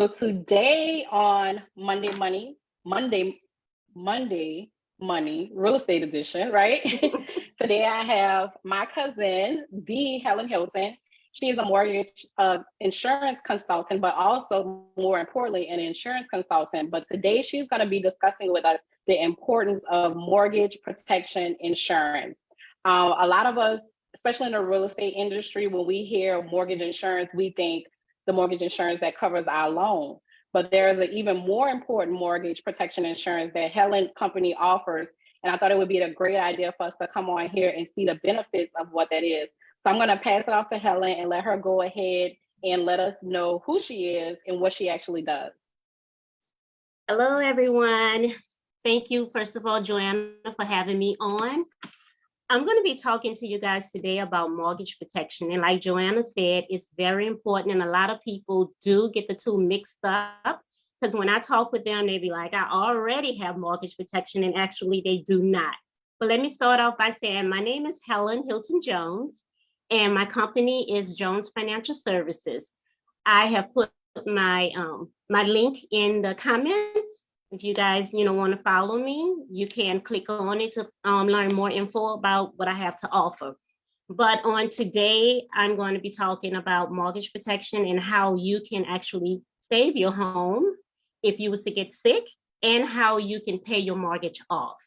So today on Monday Money Real Estate Edition, right? Today I have my cousin, the Helen Hilton. She is a mortgage insurance consultant, but also more importantly, an insurance consultant. But today she's going to be discussing with us the importance of mortgage protection insurance. A lot of us, especially in the real estate industry, when we hear mortgage insurance, we think the mortgage insurance that covers our loan. But there is an even more important mortgage protection insurance that Helen Company offers. And I thought it would be a great idea for us to come on here and see the benefits of what that is. So I'm going to pass it off to Helen and let her go ahead and let us know who she is and what she actually does. Hello, everyone. Thank you, first of all, Joanna, for having me on. I'm going to be talking to you guys today about mortgage protection. And like Joanna said, it's very important. And a lot of people do get the two mixed up, because when I talk with them, they be like, I already have mortgage protection, and actually they do not. But let me start off by saying my name is Helen Hilton Jones, and my company is Jones Financial Services. I have put my link in the comments. If you guys, want to follow me, you can click on it to learn more info about what I have to offer. But on today, I'm going to be talking about mortgage protection and how you can actually save your home if you was to get sick, and how you can pay your mortgage off.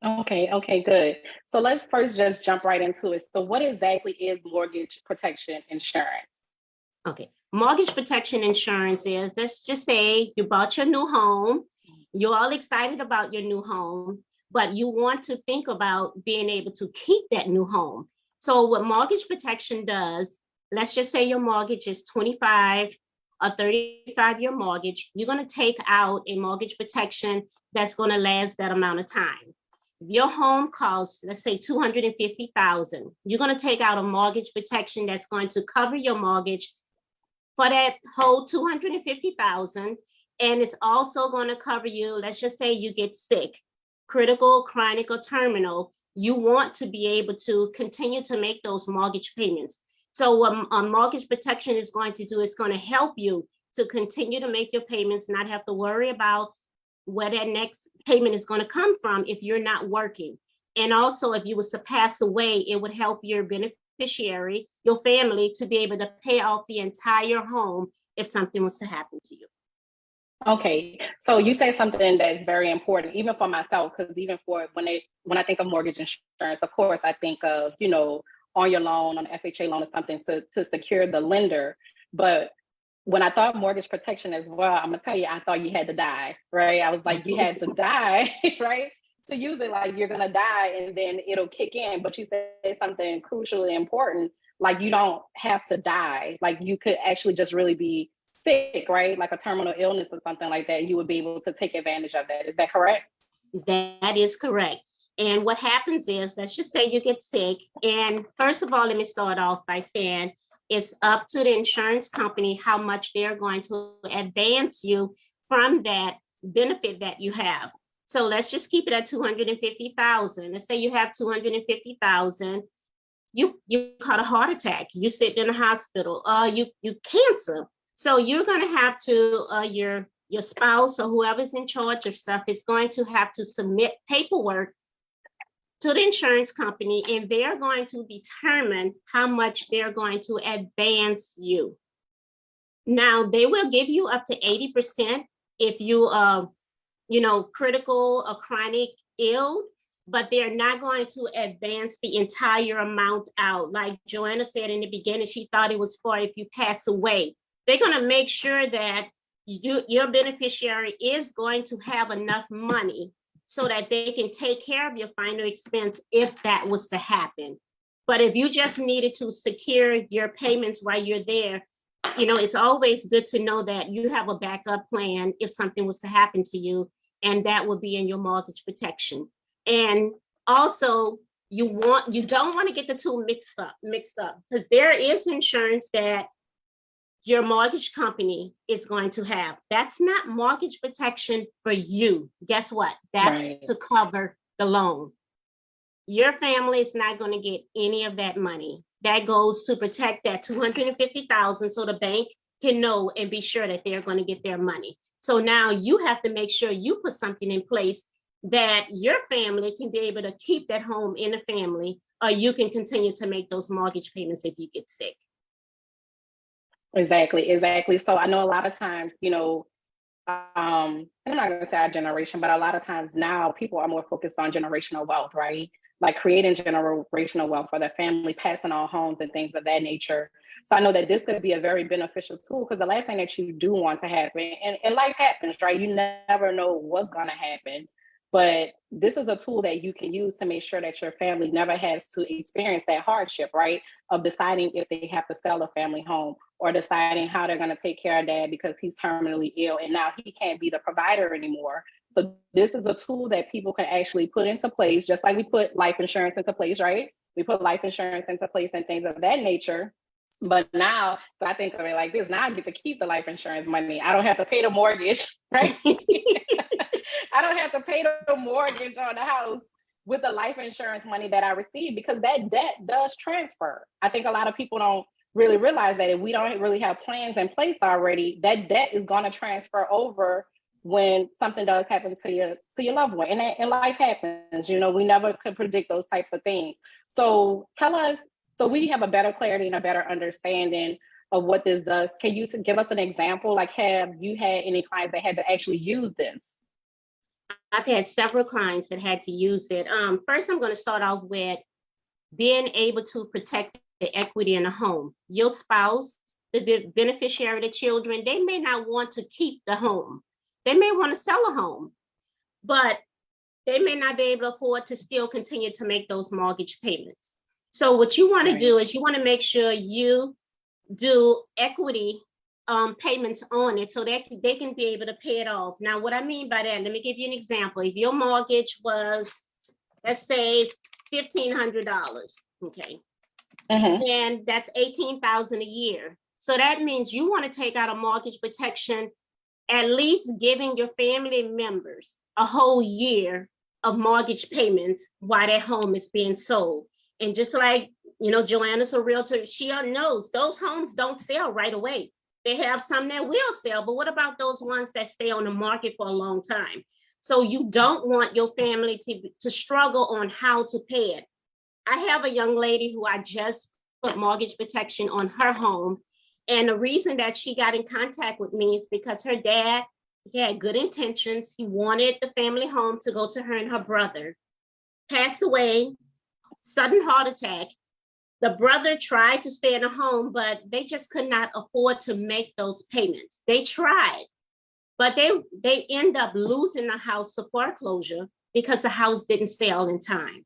Okay, good. So let's first just jump right into it. So what exactly is mortgage protection insurance? Okay, mortgage protection insurance is, let's just say you bought your new home, you're all excited about your new home, but you want to think about being able to keep that new home. So what mortgage protection does, let's just say your mortgage is 25 or 35-year mortgage, you're going to take out a mortgage protection that's going to last that amount of time. If your home costs, let's say $250,000, you're going to take out a mortgage protection that's going to cover your mortgage for that whole $250,000, and it's also going to cover you. Let's just say you get sick, critical, chronic, or terminal. You want to be able to continue to make those mortgage payments. So what a mortgage protection is going to do, is going to help you to continue to make your payments, not have to worry about where that next payment is going to come from if you're not working. And also, if you was to pass away, it would help your beneficiary, your family, to be able to pay off the entire home if something was to happen to you. Okay, so you say something that's very important, even for myself, because even for when I think of mortgage insurance, of course, I think of, on your loan, on an FHA loan or something to secure the lender. But when I thought mortgage protection as well, I'm gonna tell you, I thought you had to die, right? I was like, you had to die, right? To use it, like you're gonna die and then it'll kick in. But you said something crucially important, like you don't have to die. Like you could actually just really be sick, right? Like a terminal illness or something like that. You would be able to take advantage of that. Is that correct? That is correct. And what happens is, let's just say you get sick. And first of all, let me start off by saying it's up to the insurance company how much they're going to advance you from that benefit that you have. So let's just keep it at $250,000. Let's say you have $250,000. You caught a heart attack. You sit in a hospital. You cancer. So you're going to have to your spouse or whoever's in charge of stuff is going to have to submit paperwork to the insurance company, and they're going to determine how much they're going to advance you. Now, they will give you up to 80% if you critical or chronic ill, but they're not going to advance the entire amount out. Like Joanna said in the beginning, she thought it was for if you pass away. They're going to make sure that your beneficiary is going to have enough money so that they can take care of your final expense if that was to happen. But if you just needed to secure your payments while you're there, it's always good to know that you have a backup plan if something was to happen to you, and that would be in your mortgage protection. And also, you don't want to get the two mixed up, because there is insurance that your mortgage company is going to have. That's not mortgage protection for you. Guess what? That's right. To cover the loan. Your family is not going to get any of that money. That goes to protect that $250,000 so the bank can know and be sure that they're going to get their money. So now you have to make sure you put something in place that your family can be able to keep that home in the family, or you can continue to make those mortgage payments if you get sick. Exactly. So I know a lot of times, I'm not going to say our generation, but a lot of times now people are more focused on generational wealth, right? Like creating generational wealth for their family, passing on homes and things of that nature. So I know that this could be a very beneficial tool, because the last thing that you do want to happen, and life happens, right? You never know what's going to happen. But this is a tool that you can use to make sure that your family never has to experience that hardship, right? Of deciding if they have to sell a family home, or deciding how they're going to take care of dad because he's terminally ill and now he can't be the provider anymore. So this is a tool that people can actually put into place, just like we put life insurance into place, right? We put life insurance into place and things of that nature. But now, so I think of it like this, now I get to keep the life insurance money. I don't have to pay the mortgage, right? I don't have to pay the mortgage on the house with the life insurance money that I receive, because that debt does transfer. I think a lot of people don't really realize that if we don't really have plans in place already, that debt is going to transfer over when something does happen to your loved one. And life happens, we never could predict those types of things. So tell us, so we have a better clarity and a better understanding of what this does. Can you give us an example? Like, have you had any clients that had to actually use this? I've had several clients that had to use it. First, I'm going to start off with being able to protect the equity in the home. Your spouse, the beneficiary, the children, they may not want to keep the home. They may want to sell a home, but they may not be able to afford to still continue to make those mortgage payments. So what you want to do is you want to make sure you do equity payments on it so that they can be able to pay it off. Now, what I mean by that, let me give you an example. If your mortgage was, let's say, $1,500, okay, and that's $18,000 a year. So that means you want to take out a mortgage protection, at least giving your family members a whole year of mortgage payments while that home is being sold. And just like, Joanna's a realtor, she knows those homes don't sell right away. They have some that will sell, but what about those ones that stay on the market for a long time? So you don't want your family to struggle on how to pay it. I have a young lady who I just put mortgage protection on her home. And the reason that she got in contact with me is because her dad, he had good intentions. He wanted the family home to go to her and her brother. Passed away, sudden heart attack. The brother tried to stay in the home, but they just could not afford to make those payments. They tried, but they end up losing the house to foreclosure because the house didn't sell in time.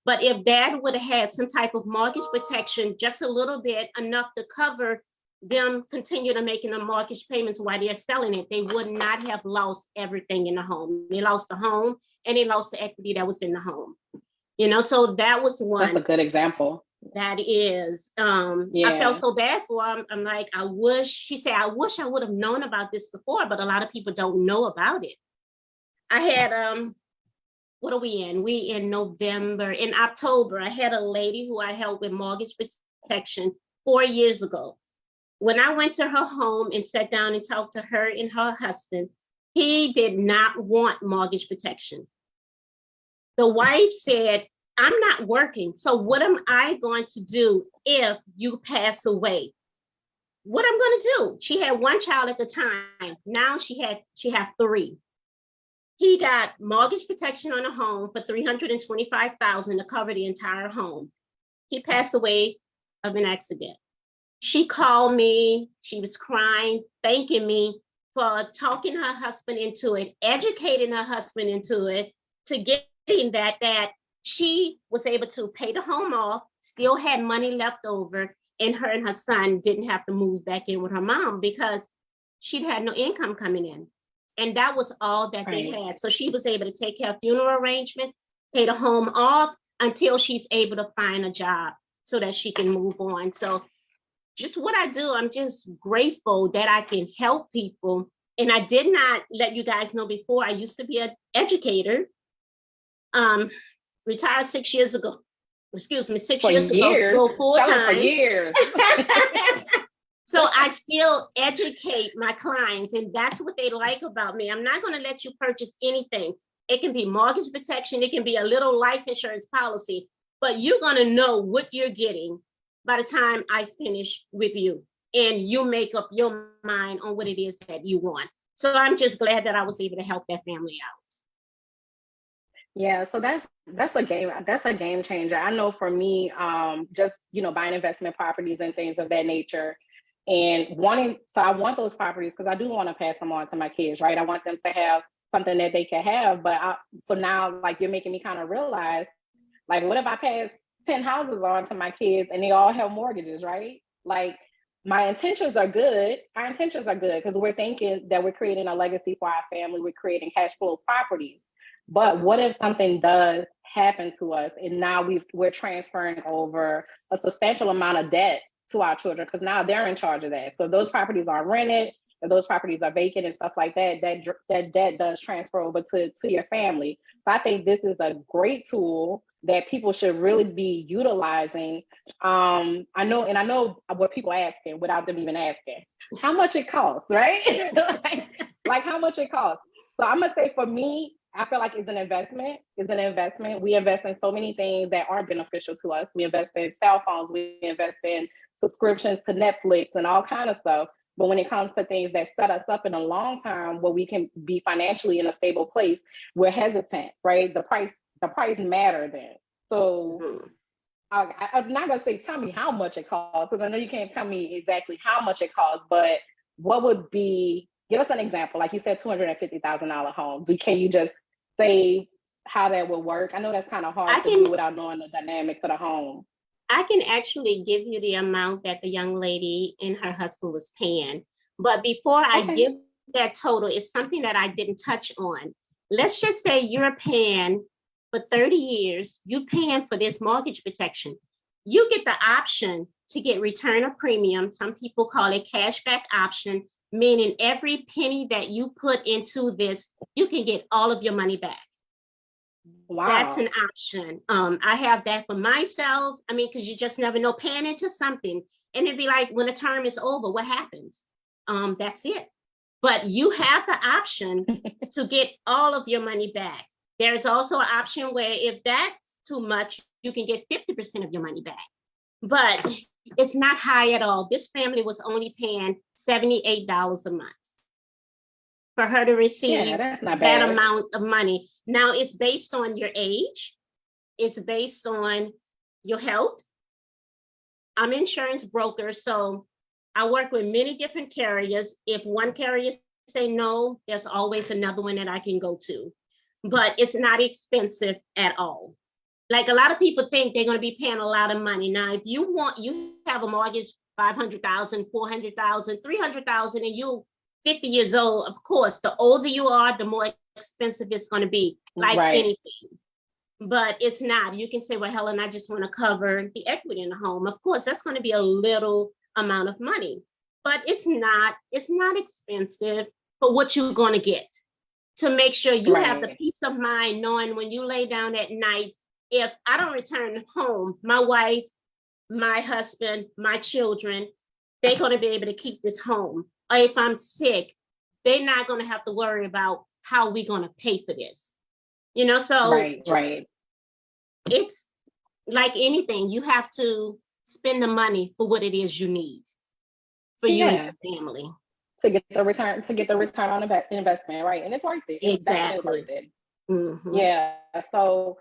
But if dad would have had some type of mortgage protection, just a little bit, enough to cover them continue to making the mortgage payments while they're selling it, they would not have lost everything in the home. They lost the home and they lost the equity that was in the home. So that was one. That's a good example. That is, I felt so bad for him. I'm like, she said, I wish I would have known about this before, but a lot of people don't know about it. I had, what are we in? We in November. In October, I had a lady who I helped with mortgage protection 4 years ago. When I went to her home and sat down and talked to her and her husband, he did not want mortgage protection. The wife said, I'm not working, so what am I going to do if you pass away? What I'm going to do? She had one child at the time. Now she have 3. He got mortgage protection on a home for $325,000 to cover the entire home. He passed away of an accident. She called me. She was crying, thanking me for talking her husband into it, educating her husband into it, to getting that she was able to pay the home off, still had money left over, and her son didn't have to move back in with her mom because she'd had no income coming in. And that was all that they had. So she was able to take care of funeral arrangements, pay the home off until she's able to find a job so that she can move on. So just what I do, I'm just grateful that I can help people. And I did not let you guys know before, I used to be an educator. Retired 6 years ago. Excuse me, 6 years ago to go full time. For years. So I still educate my clients, and that's what they like about me. I'm not going to let you purchase anything. It can be mortgage protection, it can be a little life insurance policy, but you're going to know what you're getting by the time I finish with you, and you make up your mind on what it is that you want. So I'm just glad that I was able to help that family out. Yeah, so that's a game changer. I know for me, just buying investment properties and things of that nature, and I want those properties because I do want to pass them on to my kids, right? I want them to have something that they can have. So now, like, you're making me kind of realize, like, what if I pass 10 houses on to my kids and they all have mortgages, right? Like, my intentions are good. Our intentions are good because we're thinking that we're creating a legacy for our family. We're creating cash flow properties. But what if something does happen to us and now we're transferring over a substantial amount of debt to our children because now they're in charge of that. So if those properties are rented, if those properties are vacant and stuff like that, that debt does transfer over to your family. So I think this is a great tool that people should really be utilizing. I know what people are asking without them even asking, how much it costs, right? like how much it costs. So I'm gonna say for me, I feel like it's an investment. It's an investment. We invest in so many things that aren't beneficial to us. We invest in cell phones. We invest in subscriptions to Netflix and all kind of stuff. But when it comes to things that set us up in the long term where we can be financially in a stable place, we're hesitant, right? The price matter then. So I'm not gonna say tell me how much it costs, because I know you can't tell me exactly how much it costs, but what would be, give us an example. Like you said, $250,000 home. Can you just say how that would work? I know that's kind of hard to do without knowing the dynamics of the home. I can actually give you the amount that the young lady and her husband was paying. But before I give that total, it's something that I didn't touch on. Let's just say you're paying for 30 years, you're paying for this mortgage protection. You get the option to get return of premium. Some people call it cashback option, meaning every penny that you put into this, you can get all of your money back. Wow. That's an option. I have that for myself. I mean, because you just never know, paying into something. And it'd be like, when a term is over, what happens? That's it. But you have the option to get all of your money back. There's also an option where if that's too much, you can get 50% of your money back. But it's not high at all. This family was only paying $78 a month for her to receive that amount of money. Now it's based on your age. It's based on your health. I'm an insurance broker, so I work with many different carriers. If one carrier say no, there's always another one that I can go to. But it's not expensive at all. Like, a lot of people think they're going to be paying a lot of money. Now, if you have a mortgage, $500,000, $400,000, $300,000, and you're 50 years old, of course, the older you are, the more expensive it's going to be, like anything. But it's not. You can say, well, Helen, I just want to cover the equity in the home. Of course, that's going to be a little amount of money, but it's not expensive for what you're going to get, to make sure you have the peace of mind knowing when you lay down at night, if I don't return home, my wife, my husband, my children, they're going to be able to keep this home. Or if I'm sick, they're not going to have to worry about how we're going to pay for this. So it's like anything, you have to spend the money for what it is you need for you and your family. To get the return on investment, right? And it's worth it. It's definitely worth it. Mm-hmm. Yeah. So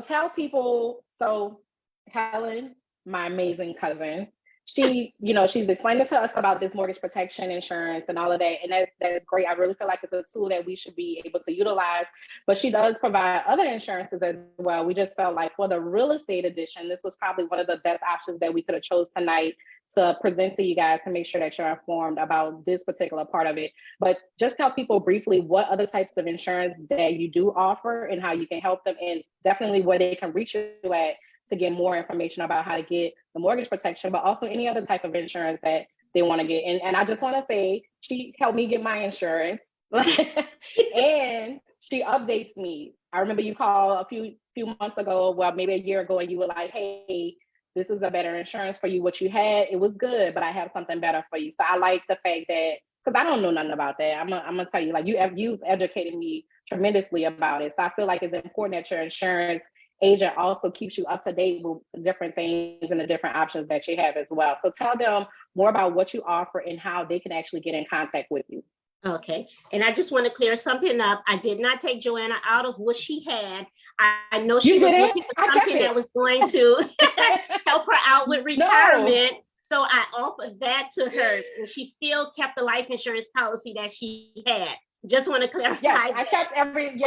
tell people. So Helen, my amazing cousin, she's explaining to us about this mortgage protection insurance and all of that, and that's great. I really feel like it's a tool that we should be able to utilize. But she does provide other insurances as well. We just felt like for the real estate edition, this was probably one of the best options that we could have chose tonight to present to you guys, to make sure that you're informed about this particular part of it. But just tell people briefly what other types of insurance that you do offer and how you can help them, and definitely where they can reach you at to get more information about how to get the mortgage protection, but also any other type of insurance that they want to get. And I just want to say, she helped me get my insurance and she updates me. I remember you called a few months ago, well, maybe a year ago, and you were like, hey, this is a better insurance for you. What you had, it was good, but I have something better for you. So I like the fact that, because I don't know nothing about that. I'm gonna tell you, like, you've educated me tremendously about it. So I feel like it's important that your insurance agent also keeps you up to date with different things and the different options that you have as well. So tell them more about what you offer and how they can actually get in contact with you. Okay. And I just want to clear something up. I did not take Joanna out of what she had. I know she was looking for something that was going to help her out with retirement. No. So I offered that to her, and she still kept the life insurance policy that she had. Just want to clarify. Yes, I kept let me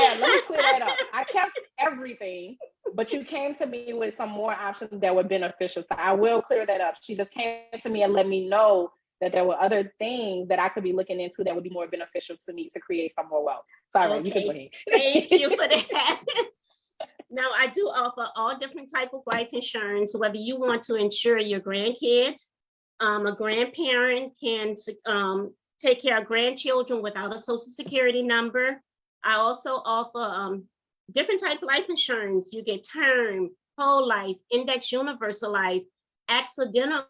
clear that up. I kept everything, but you came to me with some more options that were beneficial. So I will clear that up. She just came to me and let me know that there were other things that I could be looking into that would be more beneficial to me to create some more wealth. Sorry, okay. You can go ahead. Thank you for that. Now, I do offer all different types of life insurance, whether you want to insure your grandkids. A grandparent can take care of grandchildren without a social security number. I also offer different type of life insurance. You get term, whole life, index universal life, accidental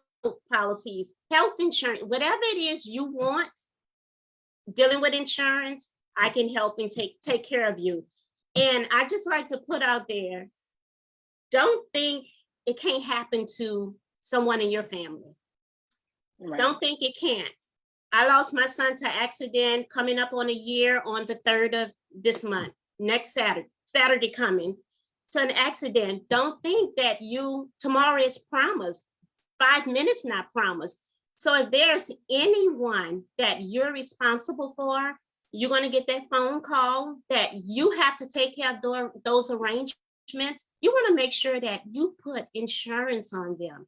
policies, health insurance, whatever it is you want dealing with insurance, I can help and take care of you. And I just like to put out there, don't think it can't happen to someone in your family. Right. Don't think it can't. I lost my son to accident coming up on a year on the 3rd of this month, next Saturday coming, to an accident. Don't think that tomorrow is promised. 5 minutes not promised. So if there's anyone that you're responsible for, you're going to get that phone call that you have to take care of those arrangements. You want to make sure that you put insurance on them.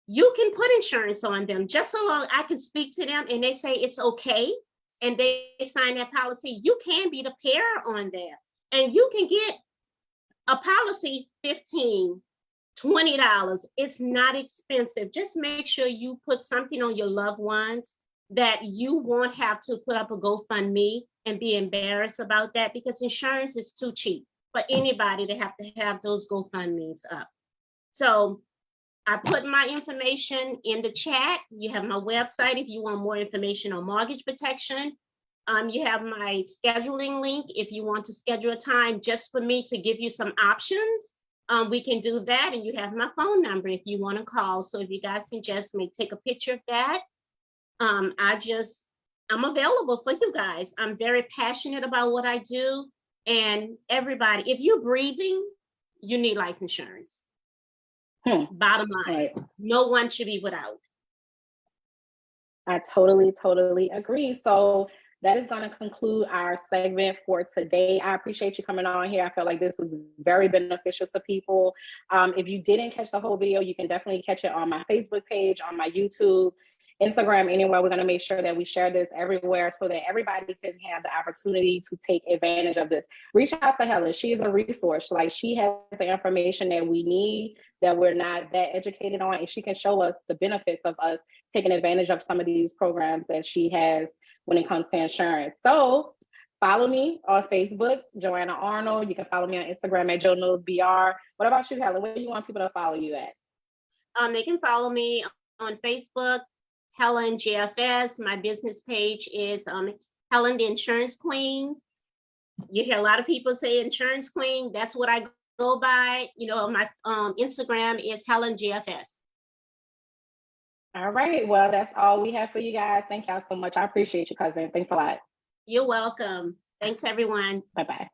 You can put insurance on them just so long I can speak to them and they say it's okay and they sign that policy. You can be the pair on there and you can get a policy $15, $20. It's not expensive. Just make sure you put something on your loved ones that you won't have to put up a GoFundMe and be embarrassed about that, because insurance is too cheap for anybody to have those GoFundMes up. So I put my information in the chat. You have my website if you want more information on mortgage protection. You have my scheduling link if you want to schedule a time just for me to give you some options. We can do that, and you have my phone number if you want to call. So if you guys can just take a picture of that. I'm available for you guys. I'm very passionate about what I do, and everybody, if you're breathing, you need life insurance. Bottom line, right. No one should be without. I totally agree. So that is going to conclude our segment for today. I appreciate you coming on here. I feel like this was very beneficial to people. If you didn't catch the whole video, you can definitely catch it on my Facebook page, on my YouTube, Instagram, anywhere. We're going to make sure that we share this everywhere so that everybody can have the opportunity to take advantage of this. Reach out to Helen. She is a resource. Like, she has the information that we need, that we're not that educated on, and she can show us the benefits of us taking advantage of some of these programs that she has when it comes to insurance. So follow me on Facebook, Joanna Arnold. You can follow me on Instagram at JoeKnowsBR. What about you, Helen? Where do you want people to follow you at? They can follow me on Facebook, Helen JFS. My business page is Helen the Insurance Queen. You hear a lot of people say Insurance Queen. That's what I go by. My Instagram is Helen JFS. All right. Well, that's all we have for you guys. Thank y'all so much. I appreciate you, cousin. Thanks a lot. You're welcome. Thanks, everyone. Bye-bye.